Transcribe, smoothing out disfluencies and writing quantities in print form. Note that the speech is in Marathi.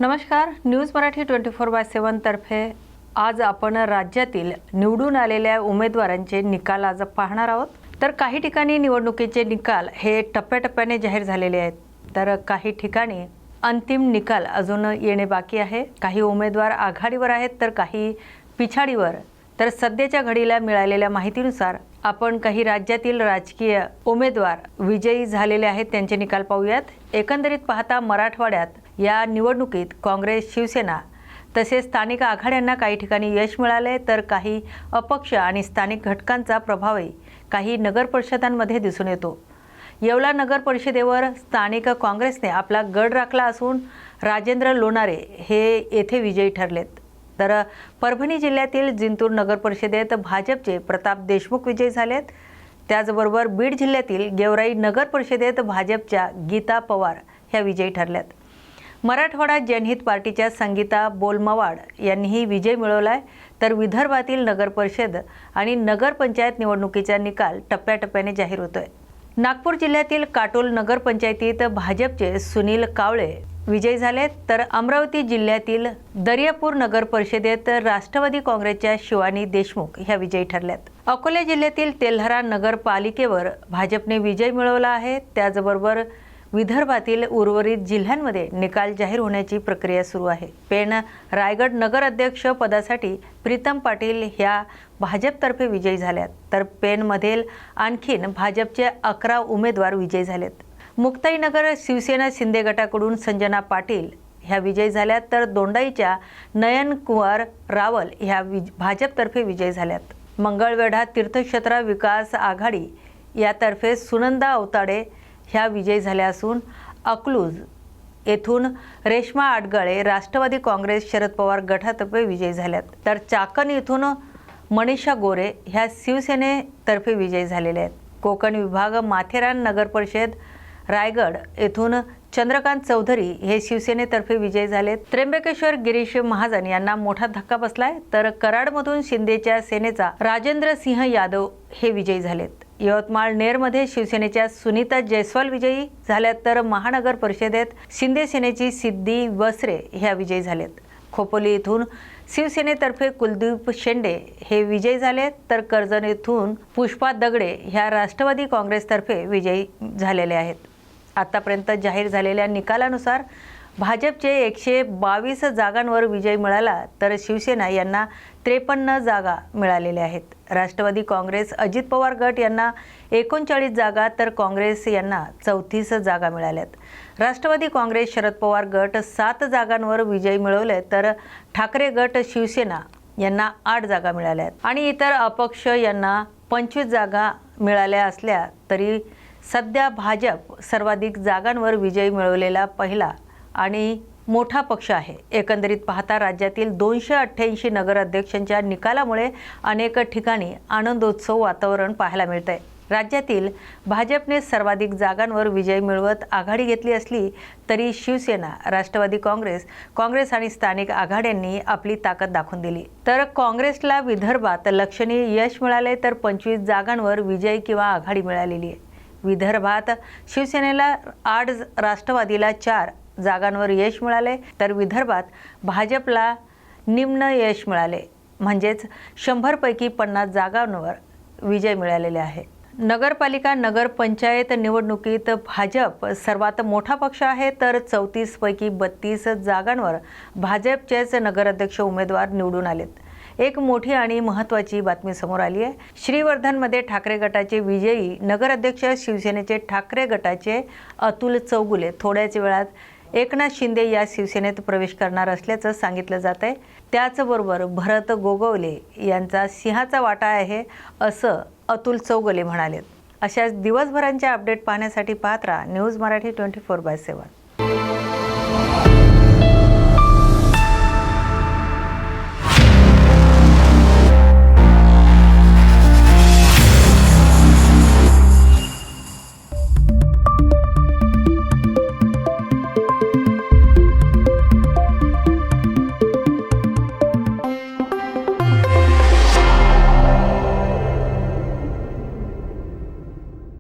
नमस्कार, न्यूज मराठी 24/7 तर्फे आज आपण राज्यातील निवडून आलेल्या उमेदवारांचे निकाल आज पाहणार आहोत। तर काही ठिकाणी निवडणुकीचे निकाल हे टप्प्याटप्प्याने जाहीर झालेले आहेत, तर काही ठिकाणी अंतिम निकाल अजून येणे बाकी आहे। काही उमेदवार आघाडीवर आहेत तर काही पिछाडीवर। तर सध्याच्या घडीला मिळालेल्या माहितीनुसार आपण काही राज्यातील राजकीय उमेदवार विजयी झालेले आहेत त्यांचे निकाल पाहूयात। एकंदरीत पाहता मराठवाड्यात या निवडणुकीत काँग्रेस, शिवसेना तसेच स्थानिक आघाड्यांना काही ठिकाणी यश मिळाले, तर काही अपक्ष आणि स्थानिक घटकांचा प्रभावही काही नगर परिषदांमध्ये दिसून येतो। येवला नगर परिषदेवर स्थानिक काँग्रेसने आपला गड राखला असून राजेंद्र लोणारे हे येथे विजयी ठरलेत। तर परभणी जिल्ह्यातील जिंतूर नगर परिषदेत भाजपचे प्रताप देशमुख विजयी झालेत। त्याचबरोबर बीड जिल्ह्यातील गेवराई नगर परिषदेत भाजपच्या गीता पवार ह्या विजयी ठरल्यात। मराठवाडा जनहित पार्टीच्या संगीता बोलमवाड यांनीही विजय मिळवलाय। तर विदर्भातील नगर परिषद आणि नगर पंचायत निवडणुकीचा निकाल टप्प्याटप्प्याने जाहीर होतोय। नागपूर जिल्ह्यातील काटोल नगर पंचायतीत भाजपचे सुनील कावळे विजयी झाले, तर अमरावती जिल्ह्यातील दर्यापूर नगर परिषदेत राष्ट्रवादी काँग्रेसच्या शिवानी देशमुख ह्या विजयी ठरल्यात। अकोला जिल्ह्यातील तेल्हारा नगरपालिकेवर भाजपने विजय मिळवला आहे। त्याचबरोबर विदर्भातील उर्वरित जिल्ह्यांमध्ये निकाल जाहीर होण्याची प्रक्रिया सुरू आहे। पेण रायगड नगर अध्यक्ष पदासाठी प्रीतम पाटील ह्या भाजपतर्फे विजयी झाल्यात, तर पेणमधील आणखीन भाजपचे 11 उमेदवार विजयी झालेत। मुक्ताईनगर शिवसेना शिंदे गटाकडून संजना पाटील ह्या विजयी झाल्यात, तर दोंडाईच्या नयन कुमार रावल ह्या भाजपतर्फे विजयी झाल्यात। मंगळवेढा तीर्थक्षेत्र विकास आघाडी यातर्फे सुनंदा अवताडे ह्या विजयी झाल्या असून अकलूज येथून रेश्मा आडगळे राष्ट्रवादी काँग्रेस शरद पवार गटातर्फे विजयी झाल्यात, तर चाकण येथून मनीषा गोरे ह्या शिवसेनेतर्फे विजयी झालेल्या आहेत। कोकण विभाग माथेरान नगर परिषद रायगड येथून चंद्रकांत चौधरी हे शिवसेनेतर्फे विजयी झालेत। त्र्यंबकेश्वर गिरीश महाजन यांना मोठा धक्का बसलाय, तर कराडमधून शिंदेच्या सेनेचा राजेंद्र सिंह यादव हे विजयी झालेत। यवतमाळ नेरमध्ये शिवसेनेच्या सुनीता जयस्वाल विजयी झाल्यात, तर महानगर परिषदेत शिंदे सेनेची सिद्धी वसरे ह्या विजयी झालेत। खोपोली येथून शिवसेनेतर्फे कुलदीप शेंडे हे विजयी झालेत, तर कर्जत येथून पुष्पा दगडे ह्या राष्ट्रवादी काँग्रेसतर्फे विजयी झालेले आहेत। आतापर्यंत जाहीर झालेल्या निकालानुसार भाजपचे 122 जागांवर विजय मिळाला, तर शिवसेना यांना 53 जागा मिळालेल्या आहेत। राष्ट्रवादी काँग्रेस अजित पवार गट यांना 39 जागा, तर काँग्रेस यांना 34 जागा मिळाल्यात। राष्ट्रवादी काँग्रेस शरद पवार गट 7 जागांवर विजय मिळवले, तर ठाकरे गट शिवसेना यांना 8 जागा मिळाल्यात आणि इतर अपक्ष यांना 25 जागा मिळाल्या असल्या तरी सध्या भाजप सर्वाधिक जागांवर विजय मिळवलेला पहिला आणि मोठा पक्ष आहे। एकंदरीत पाहता राज्यातील 288 नगर अध्यक्षांच्या निकालामुळे अनेक ठिकाणी आनंदोत्सव वातावरण पाहायला मिळतंय। राज्यातील भाजपने सर्वाधिक जागांवर विजय मिळवत आघाडी घेतली असली तरी शिवसेना, राष्ट्रवादी काँग्रेस आणि स्थानिक आघाड्यांनी आपली ताकद दाखवून दिली। तर काँग्रेसला विदर्भात लक्षणीय यश मिळाले, तर 25 जागांवर विजय किंवा आघाडी मिळालेली आहे। विदर्भात शिवसेनेला 8, राष्ट्रवादीला 4 जागांवर यश मिळाले, तर विदर्भात भाजपला निम्न यश मिळाले, म्हणजेच 100 पैकी 50 जागांवर विजय मिळालेले आहे। नगरपालिका नगर पंचायत निवडणुकीत भाजप सर्वात मोठा पक्ष आहे, तर 34 पैकी 32 जागांवर भाजपचेच नगराध्यक्ष उमेदवार निवडून आलेत। एक मोठी आणि महत्त्वाची बातमी समोर आली आहे। श्रीवर्धनमध्ये ठाकरे गटाचे विजयी नगराध्यक्ष शिवसेनेचे ठाकरे गटाचे अतुल चौगुले थोड्याच वेळात एकनाथ शिंदे या शिवसेनेत प्रवेश करणार असल्याचं सांगितलं जात आहे। त्याचबरोबर भरत गोगवले यांचा सिंहाचा वाटा आहे असं अतुल चौगुले म्हणाले। अशाच दिवसभरांच्या अपडेट पाहण्यासाठी पाहत राहा न्यूज मराठी 24/7।